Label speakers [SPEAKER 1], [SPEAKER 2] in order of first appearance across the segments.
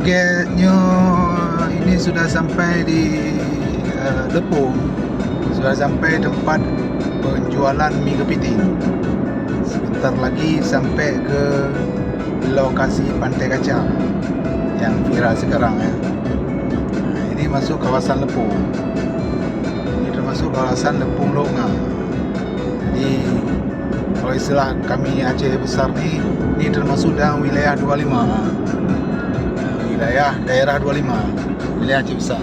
[SPEAKER 1] Oke, ini sudah sampai di Lepung. Sudah sampai tempat penjualan mie kepiting. Sebentar lagi sampai ke lokasi Pantai Kaca yang viral sekarang ya. Nah, ini masuk kawasan Lepung. Ini termasuk kawasan Lepung Longa. Jadi kalau istilah kami Aceh besar nih, ini termasuk dalam wilayah 25. Wilayah daerah 25, wilayah Aceh besar.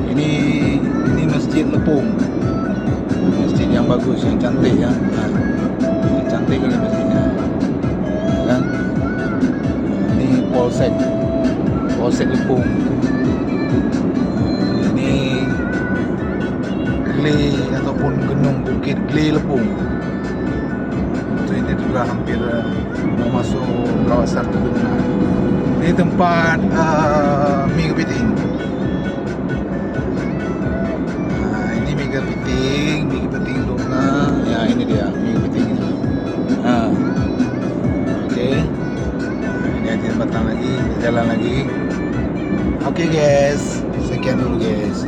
[SPEAKER 1] Ini Masjid Lepung. Masjid yang bagus, yang cantik ya. Yang cantik ini masjidnya. Kan? Ini Polsek Lepung. Ini Gli ataupun Gunung Bukit Gli Lepung. Itu ini juga hampir mau masuk kawasan pegunungan. Ini tempat mie kepiting. Nah, ini mie kepiting Longa. Ya, ini dia mie kepiting. Nah, oke. Nah, ini ada batang lagi, jalan lagi. Oke guys, sekian dulu guys.